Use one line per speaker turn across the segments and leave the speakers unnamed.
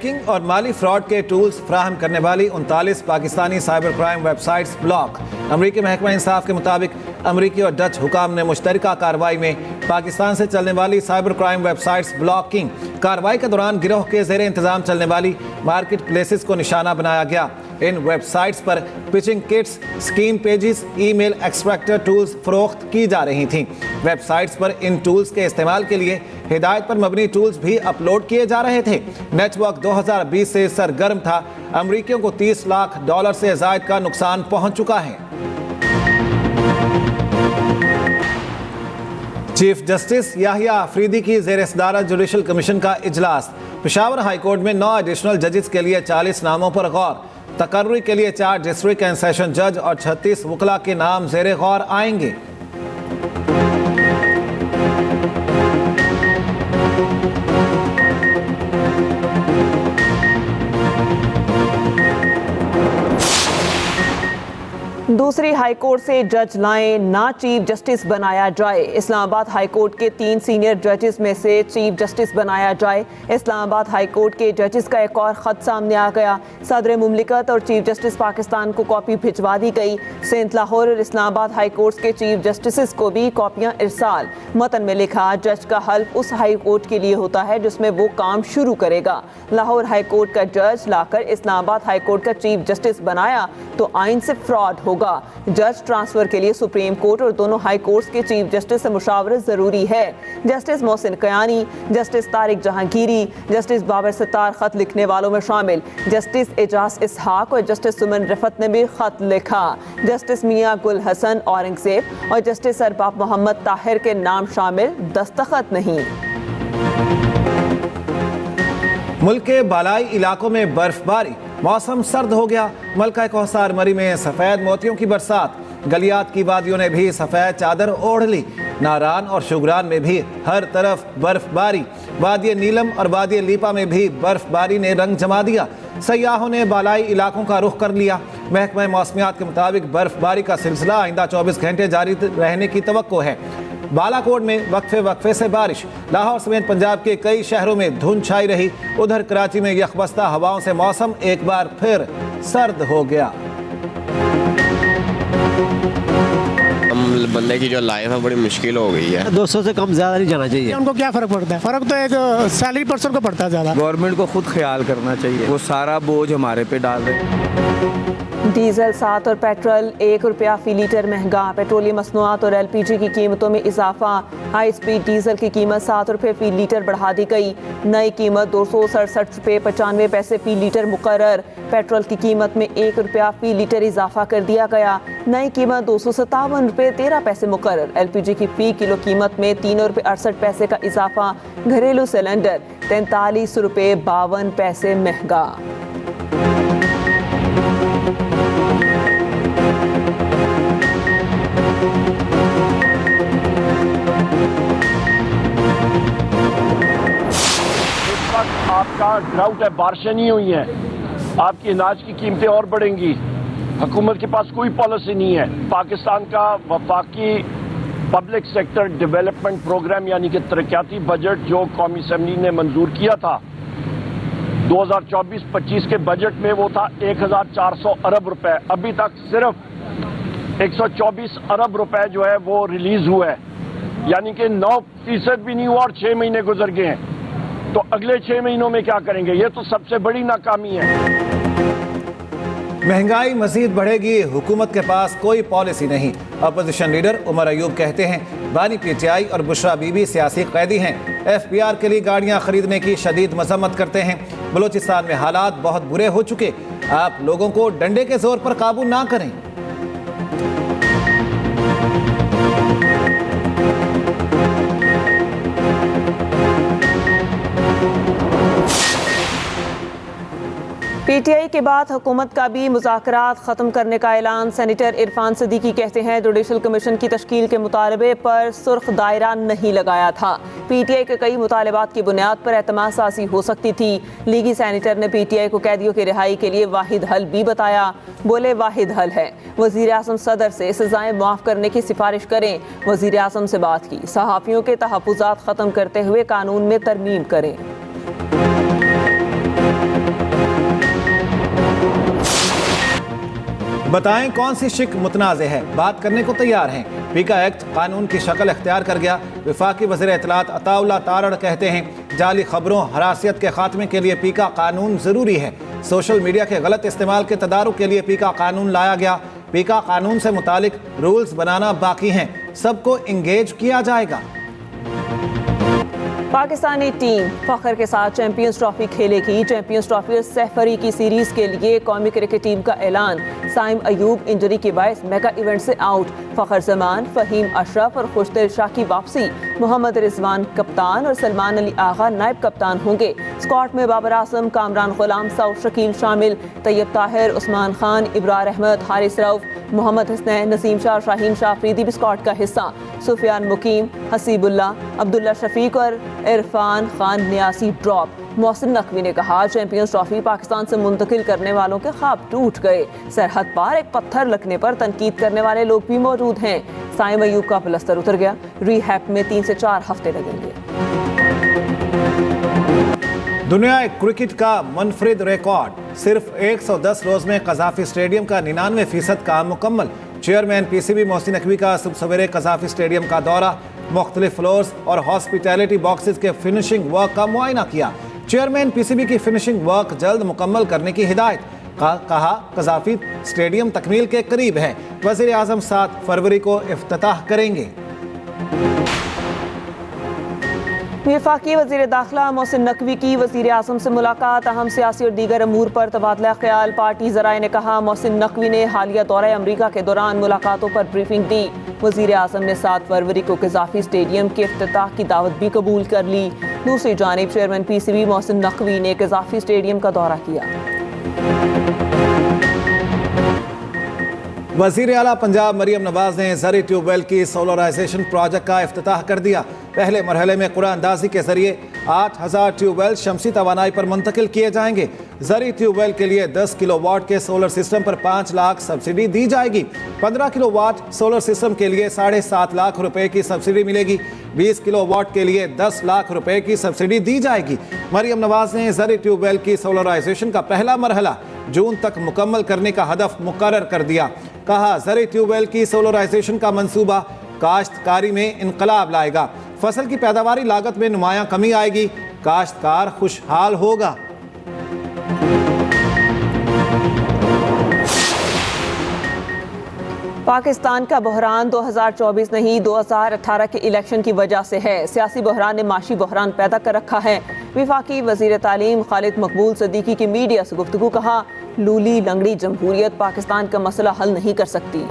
Hacking और माली fraud के tools फ्राहम करने वाली 39 Pakistani cyber crime websites block. अमरीकी महकमा इंसाफ के मुताबिक अमरीकी और डच हुकाम ने मुश्तरका कार्रवाई में पाकिस्तान से चलने वाली साइबर क्राइम वेबसाइट्स ब्लॉकिंग कार्रवाई के दौरान गिरोह के ज़ेरे इंतजाम चलने वाली मार्केट प्लेसेस को निशाना बनाया गया। इन वेबसाइट्स पर pitching kits, scheme pages, email extractor tools फरोख्त की जा रही थीं। वेबसाइट्स पर इन टूल्स के इस्तेमाल के लिए हिदायत पर मबनी टूल्स भी अपलोड किए जा रहे थे। नेटवर्क 2020 से सरगर्म था। अमरीकियों को $30 लाख से ज़ायद का नुकसान पहुंच चुका है। चीफ जस्टिस याहिया अफरीदी की ज़ेर सदारत जुडिशल कमीशन का इजलास। पेशावर हाई कोर्ट में 9 एडिशनल जजेस के लिए 40 नामों पर गौर। तकर्री के लिए 4 डिस्ट्रिक्ट एंड सेशन जज और 36 वकला के नाम ज़ेरे गौर आएंगे।
दूसरी हाई कोर्ट से जज लाएं, ना चीफ जस्टिस बनाया जाए। इस्लामाबाद हाई कोर्ट के 3 सीनियर जजेस में से चीफ जस्टिस बनाया जाए। इस्लामाबाद हाई कोर्ट के जजेस का एक और ख़त सामने आ गया। सदर मुमलिकत और चीफ जस्टिस पाकिस्तान को कॉपी भिजवा दी गई। सेंट लाहौर और इस्लामाबाद हाई कोर्ट के चीफ जस्टिस को भी कॉपियाँ इरसाल। मतन में लिखा, जज का हल्फ उस हाई कोर्ट के लिए होता है जिसमें वो काम शुरू करेगा। लाहौर हाई कोर्ट का जज लाकर इस्लामाबाद हाई कोर्ट का चीफ जस्टिस बनाया तो आइन से फ्रॉड होगा। जज ट्रांसफर के लिए सुप्रीम कोर्ट और दोनों हाई कोर्ट्स के चीफ जस्टिस से मुशावरत जरूरी है। Justice Mohsin Kayani, justice Tariq Jahangiri, justice Babar Sattar खत लिखने वालों में शामिल। जस्टिस एजाज इसहाक और जस्टिस सुमन रफत ने भी खत लिखा। जस्टिस मियां गुल हसन औरंगजेब और जस्टिस अरबाब मोहम्मद ताहिर के नाम शामिल, दस्तखत नहीं।
मुल्क के बालाई इलाकों में बर्फबारी, मौसम सर्द हो गया। मलका कौसार मरी में सफ़ेद मोतियों की बरसात। गलियात की वादियों ने भी सफ़ेद चादर ओढ़ ली। नारान और शुगरान में भी हर तरफ बर्फबारी। वादिय नीलम और वादिय लीपा में भी बर्फबारी ने रंग जमा दिया। सयाहों ने बालाई इलाकों का रुख कर लिया। महकमा मौसमियात के मुताबिक बर्फबारी का सिलसिला आइंदा 24 घंटे जारी रहने की तवक्को है। बालाकोट में वक्फे से बारिश। लाहौर समेत पंजाब के कई शहरों में धुंध छाई रही। उधर कराची में यखबस्ता हवाओं से मौसम एक बार फिर सर्द हो गया।
बंदे की जो लाइफ है बड़ी मुश्किल हो गई है।
200 से कम ज्यादा नहीं जाना चाहिए।
उनको क्या फर्क पड़ता है? फर्क तो एक सैलरी पर्सन को पड़ता है ज्यादा।
गवर्नमेंट को खुद ख्याल करना चाहिए, वो सारा बोझ हमारे पे डाल रहे।
डीजल 7 और पेट्रोल ₹1 फी लीटर महंगा। पेट्रोलियम मसनूआत और LPG की कीमतों में इजाफा। हाई स्पीड डीजल की कीमत ₹7 फी लीटर बढ़ा दी गई। नई कीमत ₹267.95 फी लीटर मुकर्रर। पेट्रोल की कीमत में ₹1 फी लीटर इजाफा कर दिया गया। नई कीमत ₹257.13 मुकर्रर। LPG की फी किलो कीमत में ₹3.68 का इजाफा। घरेलू सिलेंडर ₹43.52 महंगा।
आपका ड्राउट है, बारिशें नहीं हुई हैं, आपकी अनाज की कीमतें और बढ़ेंगी। हुकूमत के पास कोई पॉलिसी नहीं है। पाकिस्तान का वफाकी पब्लिक सेक्टर डेवलपमेंट प्रोग्राम यानी कि तरक्याती बजट जो कौमी असम्बली ने मंजूर किया था 2024-25 के बजट में, वो था 1400 अरब रुपए। अभी तक सिर्फ 124 अरब रुपए जो है वो रिलीज हुआ है, यानी कि 9% भी नहीं हुआ और 6 महीने गुजर गए हैं। तो अगले 6 महीनों में क्या करेंगे? ये तो सबसे बड़ी नाकामी है।
महंगाई मजीद बढ़ेगी, हुकूमत के पास कोई पॉलिसी नहीं। अपोजिशन लीडर उमर अयूब कहते हैं बानी PTI और बुशरा बीबी सियासी कैदी हैं। FPR के लिए गाड़ियां खरीदने की शदीद मजम्मत करते हैं। बलूचिस्तान में हालात बहुत बुरे हो चुके, आप लोगों को डंडे के जोर पर काबू ना करें।
PTI के बाद हुकूमत का भी मुज़ाकरात ख़त्म करने का ऐलान। सेनेटर इरफान सिद्दीकी कहते हैं जुडिशल कमीशन की तश्कील के मुतालबे पर सुर्ख दायरा नहीं लगाया था। PTI के कई मुतालबात की बुनियाद पर एतमाद साजी हो सकती थी। लीगी सेनेटर ने PTI को कैदियों की रिहाई के लिए वाहिद हल भी बताया। बोले वाहिद हल है, वज़ीर आज़म सदर से सजाएं माफ़ करने की सिफारिश करें। वज़ीर आज़म से बात की, सहाफ़ियों के तहफ़्फ़ुज़ात ख़त्म करते हुए कानून में तरमीम करें।
बताएं कौन सी शिक मुतनाज़ है, बात करने को तैयार हैं। पीका एक्ट कानून की शक्ल इख्तियार कर गया। वफाकी वज़ीर इत्तलात अताउल्लाह तारड़ कहते हैं जाली खबरों हरासियत के खात्मे के लिए पीका कानून ज़रूरी है। सोशल मीडिया के गलत इस्तेमाल के तदारुक के लिए पीका कानून लाया गया। पीका कानून से मुतालिक रूल्स बनाना बाकी हैं, सबको इंगेज किया जाएगा।
पाकिस्तानी टीम फखर के साथ चैंपियंस ट्रॉफी खेलेगी। चैंपियंस ट्रॉफी और सहफरी की सीरीज के लिए कौमी क्रिकेट टीम का ऐलान। साइम अयूब इंजरी के बायस मेगा इवेंट से आउट। फखर जमान, फहीम अशरफ और खुशदिल शाह की वापसी। मोहम्मद रिजवान कप्तान और सलमान अली आगा नायब कप्तान होंगे। स्क्वाड में बाबर आजम, कामरान गुलाम, सऊद शकील शामिल। तैयब ताहिर, उस्मान खान, इब्रार अहमद, हारिस रऊफ, मोहम्मद हसनैन, नसीम शाह, शाहीन शाह अफरीदी भी स्क्वाड का हिस्सा। सुफियान मुकीम, हसीबुल्ला, अब्दुल्ला शफीक और इरफान खान नियासी ड्रॉप। मोहसिन नकवी ने कहा चैंपियंस ट्रॉफी पाकिस्तान से मुंतकिल करने वालों के ख्वाब टूट गए। सरहद पार एक पत्थर लगने पर तनकीद करने वाले लोग भी मौजूद हैं। साइम अयूब का प्लस्तर उतर गया, रिहैब में 3 से 4 हफ्ते लगेंगे।
दुनिया क्रिकेट का मुनफरिद रिकॉर्ड, सिर्फ 110 रोज में कज़ाफी स्टेडियम का 99% काम मुकम्मल। चेयरमैन पीसीबी मोहसिन नकवी का सुबह सवेरे कज़ाफी स्टेडियम का दौरा, मुख्तलिफ फ्लोर्स और हॉस्पिटैलिटी बॉक्सेस के फिनिशिंग वर्क का मुआयना किया। चेयरमैन पीसीबी की फिनिशिंग वर्क जल्द मुकम्मल करने की हिदायत। कहा कज़ाफी स्टेडियम तकमील के करीब है। वज़ीर आज़म 7 फरवरी को इफ्तिताह करेंगे।
वफाकी वज़ीर दाखिला मोहसिन नकवी की वज़ीर आज़म से मुलाकात। अहम सियासी और दीगर अमूर पर तबादला ख्याल। पार्टी ज़राए ने कहा मोहसिन नकवी ने हालिया दौरा अमरीका के दौरान मुलाकातों पर ब्रीफिंग दी। वज़ीर आज़म ने 7 फरवरी को कज़ाफी स्टेडियम के इफ्तिताह की दावत भी कबूल कर ली। दूसरी जानिब चेयरमैन पीसीबी मोहसिन नकवी ने कज़ाफी स्टेडियम का दौरा किया।
वज़ीर आला पंजाब मरियम नवाज ने ज़री ट्यूबवेल की सोलराइजेशन प्रोजेक्ट का इफ्तिताह कर दिया। पहले मरहले में कुरानदाजी के जरिए 8000 ट्यूबवेल शमसी तवानाई पर मुंतकिल किए जाएंगे। ज़री ट्यूबवेल के लिए 10 किलोवाट के सोलर सिस्टम पर 5 लाख सब्सिडी दी जाएगी। 15 किलोवाट सोलर सिस्टम के लिए 7.5 लाख रुपए की सब्सिडी मिलेगी। 20 किलोवाट के लिए 10 लाख रुपए की सब्सिडी दी जाएगी। मरियम नवाज ने ज़री ट्यूबवेल की सोलराइजेशन का पहला मरहला जून तक मुकम्मल करने का हदफ मुकर्रर कर दिया। कहा ज़री ट्यूबवेल की सोलराइजेशन का मंसूबा काश्तकारी में इनकलाब लाएगा। फसल की पैदावारी लागत में नुमायां कमी आएगी। काश्तकार खुशहाल होगा।
पाकिस्तान का बहरान 2024 नहीं 2018 के इलेक्शन की वजह से है। सियासी बहरान ने माशी बहरान पैदा कर रखा है। वफाकी वज़ीर तालीम खालिद मकबूल सदीकी की मीडिया से गुफ्तगू। कहा लूली लंगड़ी जमहूरियत पाकिस्तान का मसला हल नहीं कर सकती।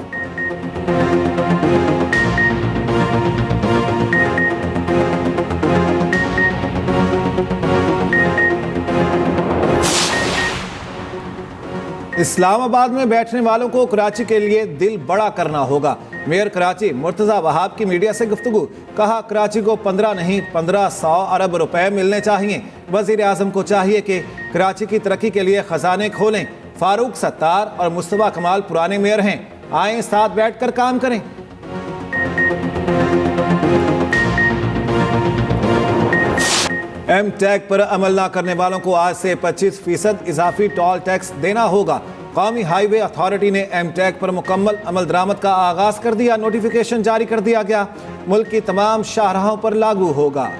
इस्लामाबाद में बैठने वालों को कराची के लिए दिल बड़ा करना होगा। मेयर कराची मुर्तज़ा वहाब की मीडिया से गुफ्तगू। कहा कराची को 15 नहीं 1500 अरब रुपए मिलने चाहिए। वज़ीर आज़म को चाहिए कि कराची की तरक्की के लिए खजाने खोलें। फारूक सत्तार और मुस्तफा कमाल पुराने मेयर हैं, आए साथ बैठकर काम करें। एम टैग पर अमल न करने वालों को आज से 25% इजाफी टोल टैक्स देना होगा। कौमी हाईवे अथॉरिटी ने एम टैग पर मुकम्मल अमल दरामद का आगाज कर दिया। नोटिफिकेशन जारी कर दिया गया। मुल्क की तमाम शाहराहों पर लागू होगा।